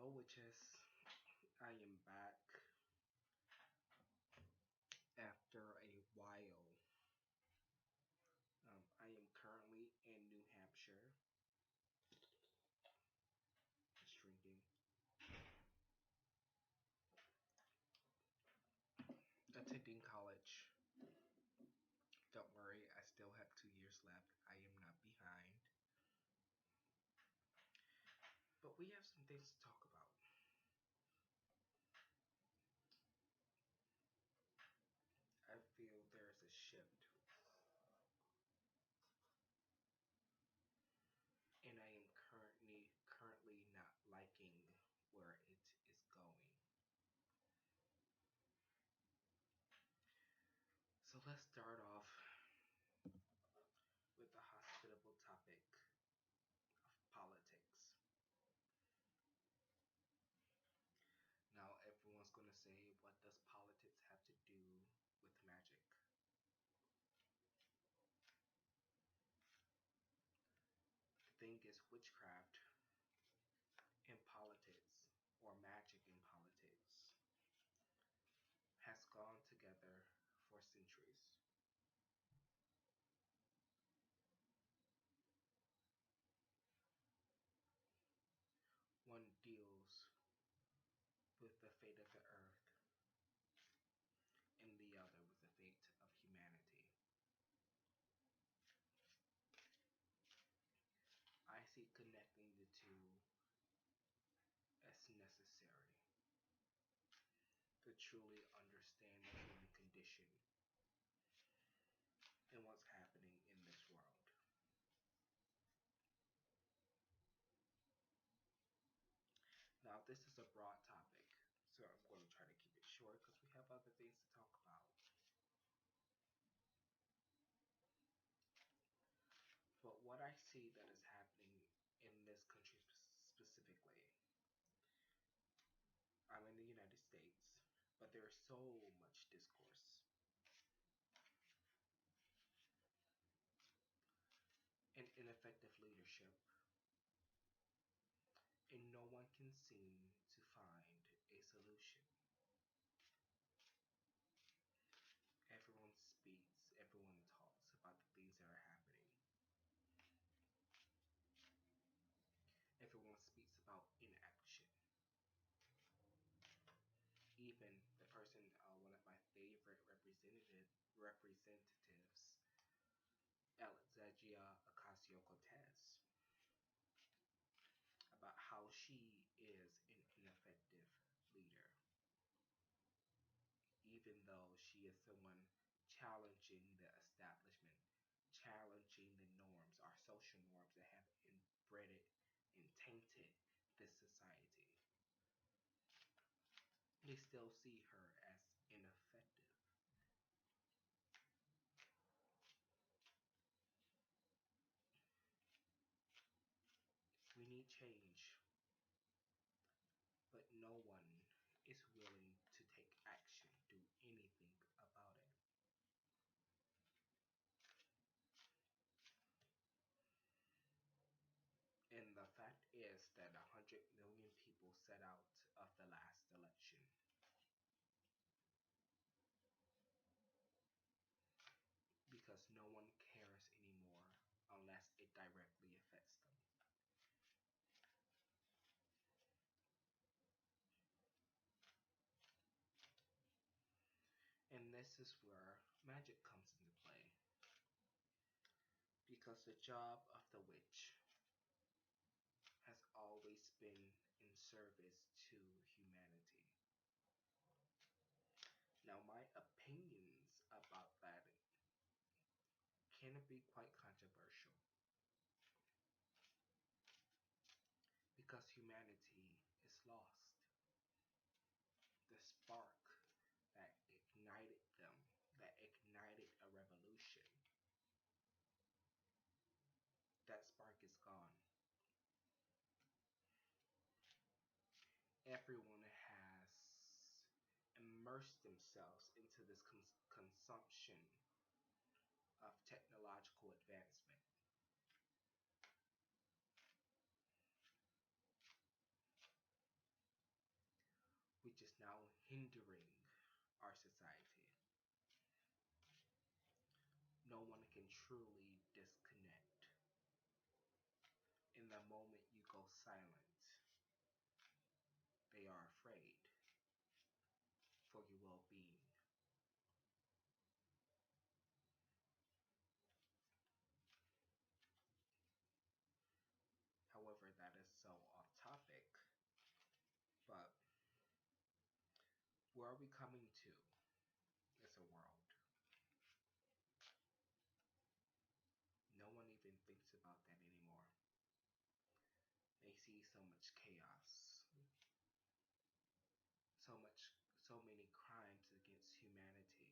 Hello, witches. I am back after a while. I am currently in New Hampshire, just drinking, attending college. Don't worry, I still have 2 years left. I am not behind. But we have some things to talk about. I feel there's a shift, and I am currently not liking where it is going. So let's start off with the hospitable topic of politics. Now, everyone's going to say, what does politics have to do with magic? The thing is, witchcraft in politics, or magic in politics, has gone together for centuries. One deals with the fate of the earth, and the other with the fate of humanity. I see connecting the two as necessary to truly understand the human condition and what's happening in this world. Now, this is a broad topic, so I'm going to try to keep it short because we have other things to talk about. But what I see that is happening in this country specifically, I'm in the United States, but there is so much discourse and ineffective leadership, and no one can seem to find a solution. Everyone speaks, everyone talks about the things that are happening. Everyone speaks about inaction. Even the person, one of my favorite representatives, Alexandria Ocasio-Cortez, about how she is an ineffective leader, even though she is someone challenging the establishment, challenging the norms, our social norms that have inbred and tainted this society. They still see her as ineffective. We need change, but no one is willing to take action, do anything about it. And the fact is that 100 million people set out of the last election. Because no one cares anymore unless it directly affects them. And this is where magic comes into play. Because the job of the witch has always been in service to humanity. Now, my opinions about that can be quite controversial because humanity is lost. The spark that ignited them, that ignited a revolution, that spark is gone. Everyone has immersed themselves into this consumption of technological advancement. our society. No one can truly disconnect. In the moment you go silent, they are afraid for your well being. However, that is so off topic, but where are we coming to as a world? No one even thinks about that anymore. They see so much chaos, so many crimes against humanity,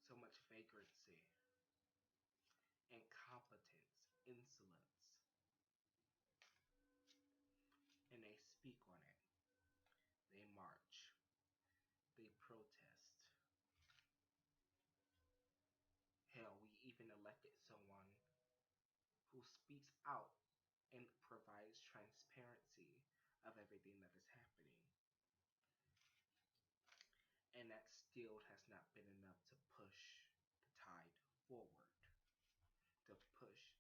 so much vagrancy, incompetence, insolence, and they speak on it. They march, they protest. Hell, we even elected someone who speaks out and provides transparency of everything that is happening. And that still has not been enough to push the tide forward, to push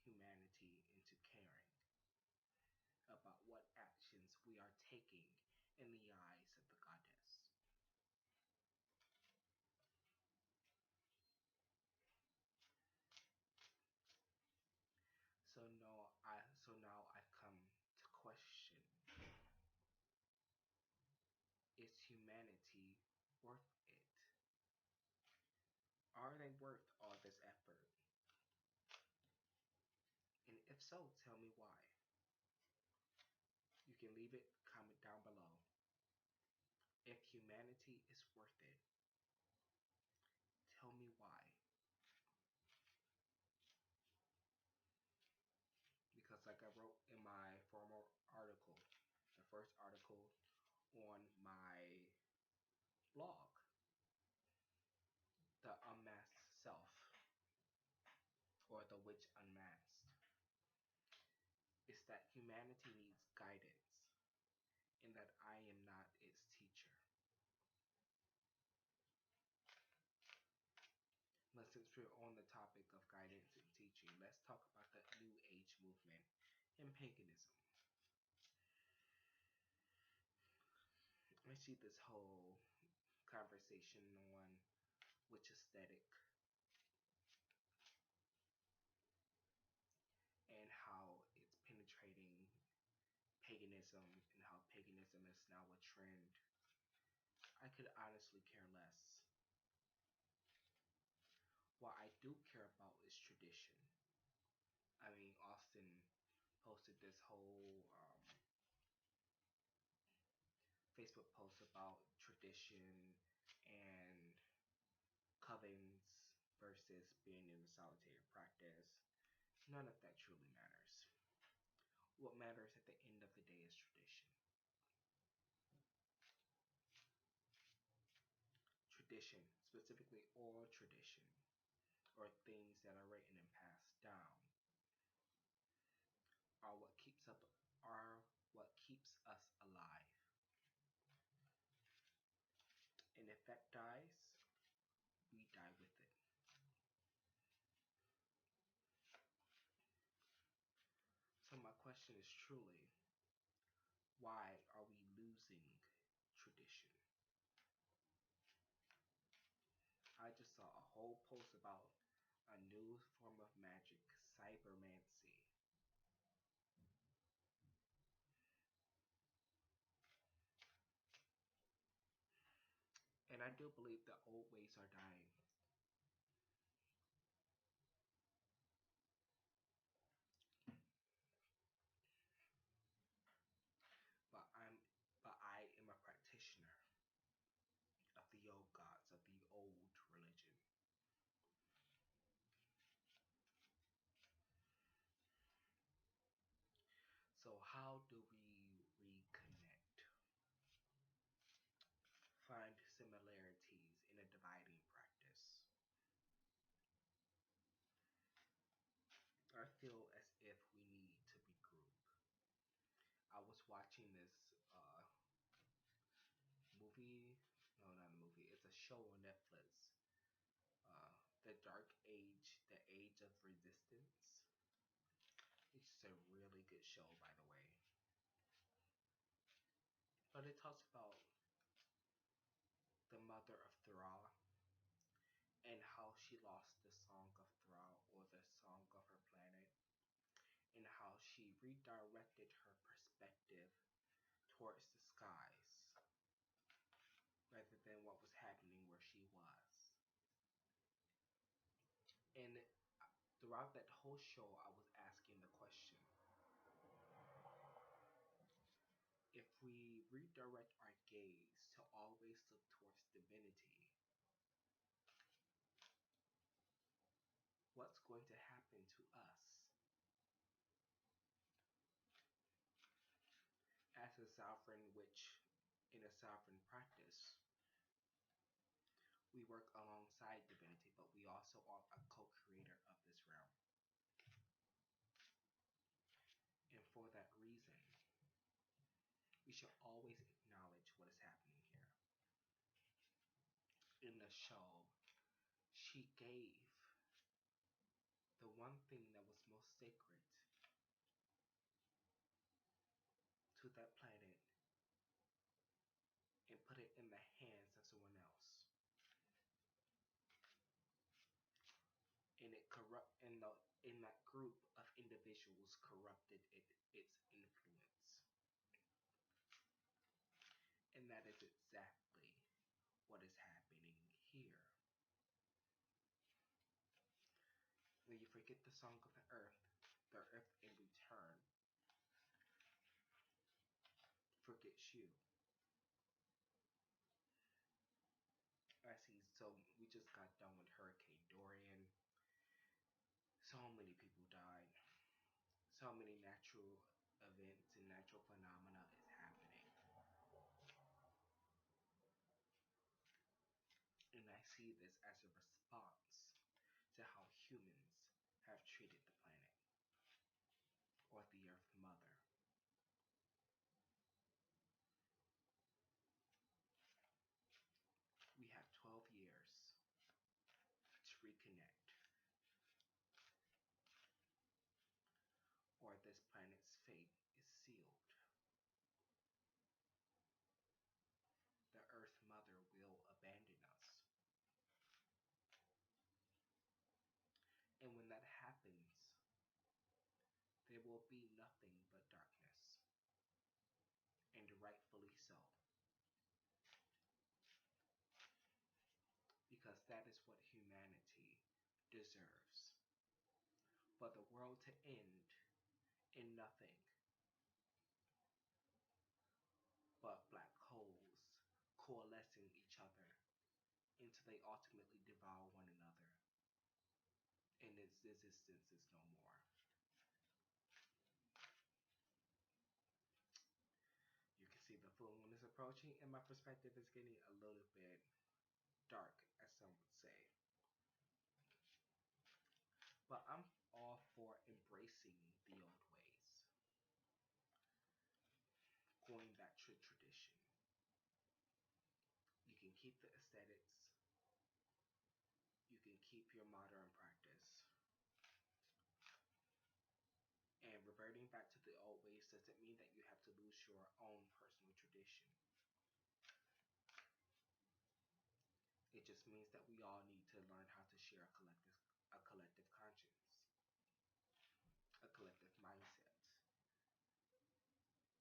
humanity into caring about what actions we are taking in the eyes of the goddess. So now I come to question, is humanity worth it? Are they worth all this effort? And if so, tell me why. You can leave it, comment down below. If humanity is worth it, tell me why. Because, like I wrote in my former article, the first article on my blog, The Unmasked Self, or The Witch Unmasked, is that humanity needs guidance and that I am not its teacher. But since we're on the topic of guidance and teaching, let's talk about the New Age movement and paganism. I see this whole conversation on witch aesthetic and how it's penetrating paganism and how paganism is now a trend. I could honestly care less. What I do care about is tradition. I mean, Austin posted this whole Facebook post about tradition and covens versus being in a solitary practice. None of that truly matters. What matters at the end of the day is tradition. Tradition, specifically oral tradition, or things that are written and passed down, are what keeps us alive. And if that dies, we die with it. So my question is truly, why are we losing tradition? I just saw a whole post about a new form of magic, cybermancy. And I do believe the old ways are dying. But I am a practitioner of the old gods, of the old religion. So how do we reconnect? Find similarities in a dividing practice. I feel as if we need to regroup. I was watching show on Netflix, The Dark Age, The Age of Resistance. It's a really good show, by the way. But it talks about the mother of Thra and how she lost the Song of Thra, or the Song of her planet, and how she redirected her perspective towards the skies rather than what was happening where she was. And throughout that whole show, I was asking the question, if we redirect our gaze to always look towards divinity, what's going to happen to us? As a sovereign witch in a sovereign practice, we work alongside divinity, but we also are a co creator of this realm. And for that reason, we should always acknowledge what is happening here. In the show, she gave the one thing that was most sacred to that planet and put it in the hands of someone else. And it corrupt and the in that group of individuals corrupted its influence. And that is exactly what is happening here. When you forget the song of the earth in return forgets you. I see. So we just got done with Hurricane Dorian. So many people died. So many natural events and natural phenomena is happening. And I see this as a response to how humans have treated the planet, or the Earth Mother. We have 12 years to reconnect, or this planet's fate is sealed. The Earth Mother will abandon us. And when that happens, there will be nothing but darkness. And rightfully so. Because that is what humanity deserves. For the world to end in nothing but black holes coalescing each other until they ultimately devour one another, and its existence is no more. You can see the full moon is approaching, and my perspective is getting a little bit dark, as some would say. But I'm all for embracing the old ways, going back to tradition. You can keep the aesthetics, you can keep your modern practice. And reverting back to the old ways doesn't mean that you have to lose your own personal tradition. It just means that we all need to learn how to share a collective conscience, a collective mindset.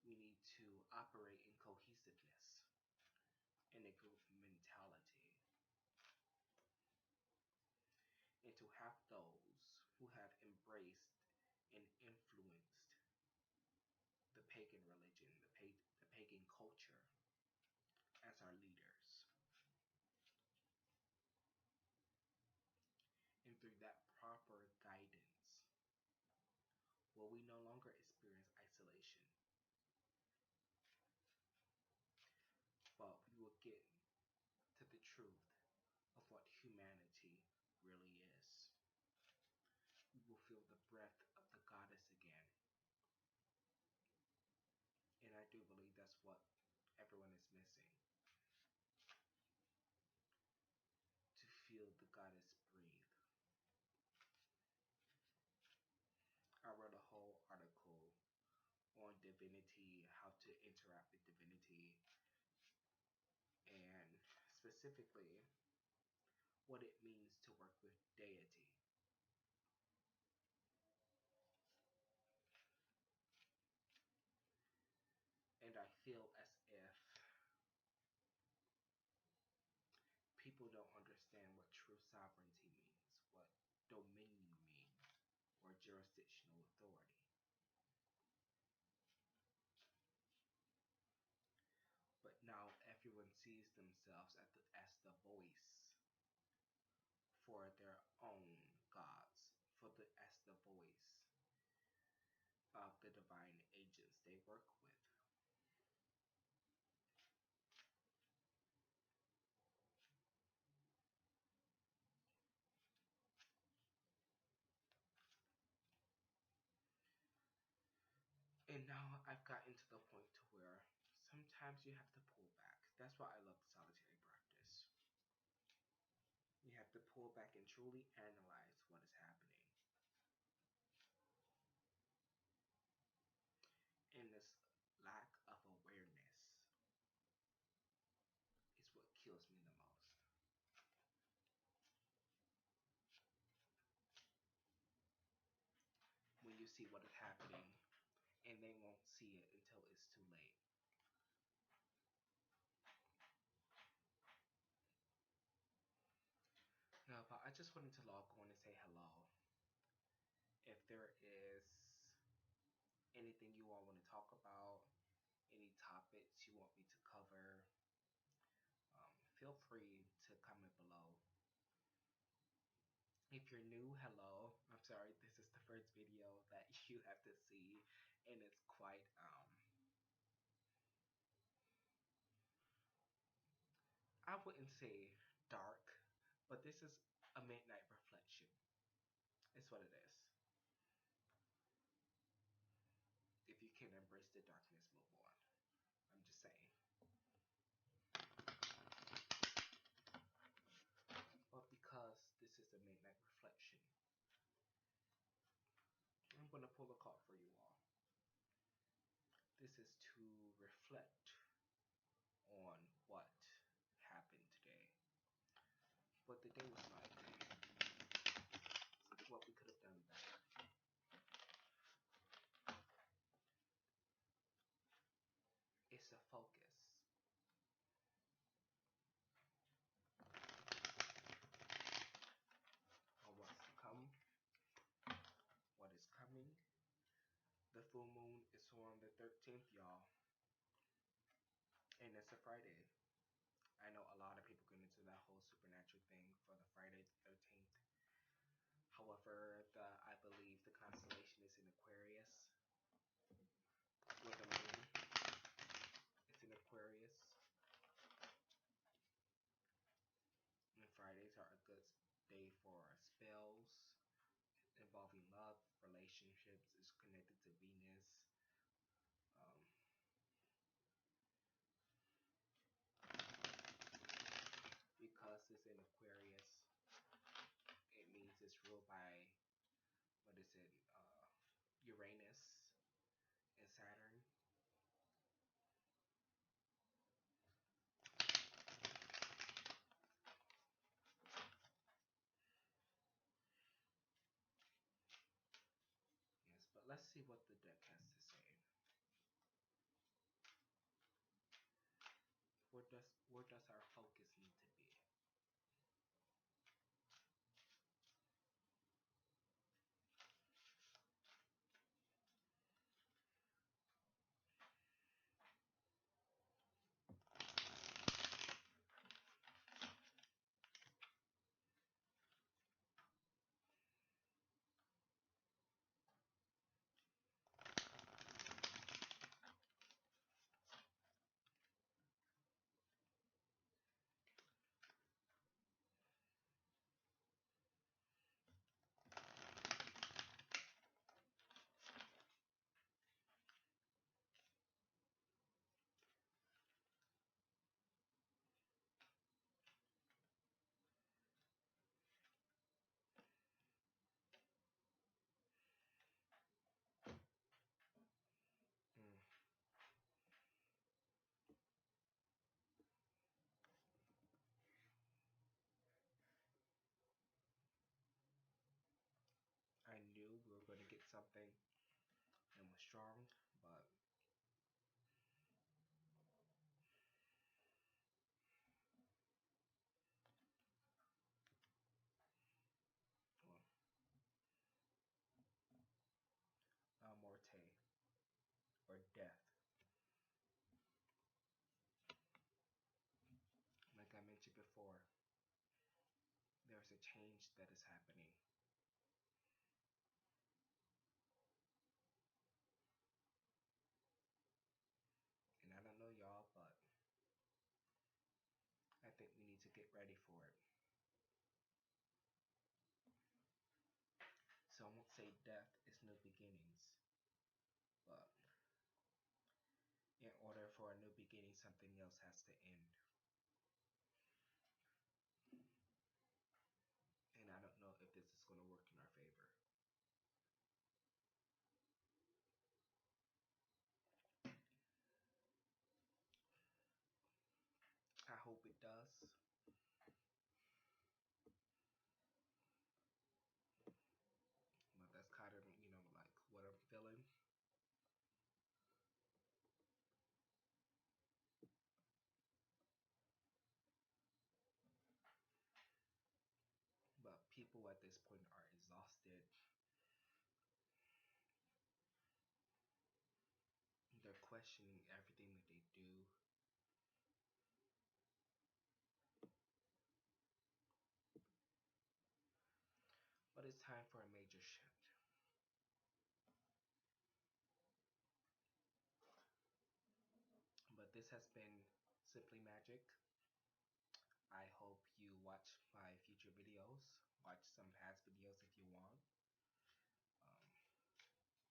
We need to operate in cohesiveness, in a group mentality, and to have those who have embraced and influenced the pagan religion, the pagan culture as our leaders. And through that proper guidance, will we no longer experience isolation, but we will get to the truth of what humanity really is. We will feel the breath of the goddess again. And I do believe that's what everyone is missing. divinity, how to interact with divinity, and specifically what it means to work with deity. And I feel as if people don't understand what true sovereignty means, what dominion means, or jurisdictional authority. But now everyone sees themselves as the voice for their own gods, as the voice of the divine agents they work with. And now I've gotten to the point to where sometimes you have to pull back. That's why I love the solitary practice. You have to pull back and truly analyze what is happening. And this lack of awareness is what kills me the most. When you see what is happening and they won't see it until it's too late. No, but I just wanted to log on and say hello. If there is anything you all want to talk about, any topics you want me to cover, feel free to comment below. If you're new, hello. I'm sorry, this is the first video that you have to see, and it's quite, I wouldn't say dark, but this is a midnight reflection. It's what it is. If you can embrace the darkness, move on. I'm just saying. But because this is a midnight reflection, I'm going to pull a card for you all. This is to reflect on what happened today. But the day was not a day. What we could have done better. It's a focus. On what's to come, what is coming. The full moon is on the 13th, y'all. And it's a Friday. I know a lot of people get into that whole supernatural thing for the Friday the 13th. However, I believe the constellation is in Aquarius. With the moon, it's in Aquarius. And Fridays are a good day for spells involving love, relationships. It's connected to Venus. Um, because it's in Aquarius, it means it's ruled by, what is it, Uranus and Saturn. Yes, but let's see what the deck has to say. Where does our focus need to be? something and was strong, but well, morte or death. Like I mentioned before, there's a change that is happening. And I don't know y'all, but I think we need to get ready for it. So I won't say death is new beginnings, but in order for a new beginning, something else has to end. And I don't know if this is going to work in our favor. I hope it does, but that's kind of, like what I'm feeling. But people at this point are exhausted. They're questioning everything that they do. But it's time for a major shift. But this has been Simply Magic. I hope you watch my future videos. Watch some past videos if you want. Um,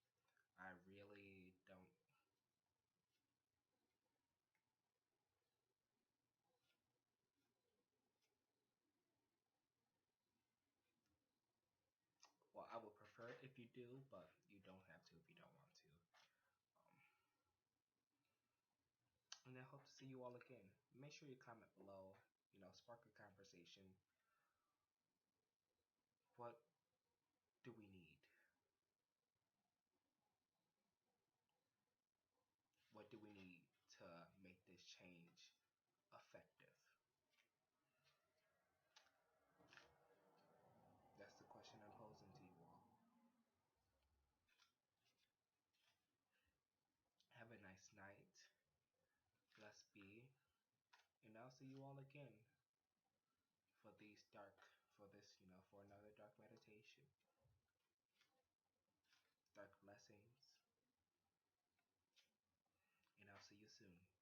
I really don't. Well, I would prefer it if you do, but you don't have to if you don't want to. Um, and I hope to see you all again. Make sure you comment below. Spark a conversation. What do we need? What do we need to make this change effective? That's the question I'm posing to you all. Have a nice night. Blessed be. And I'll see you all again for for another dark meditation. Dark blessings. And I'll see you soon.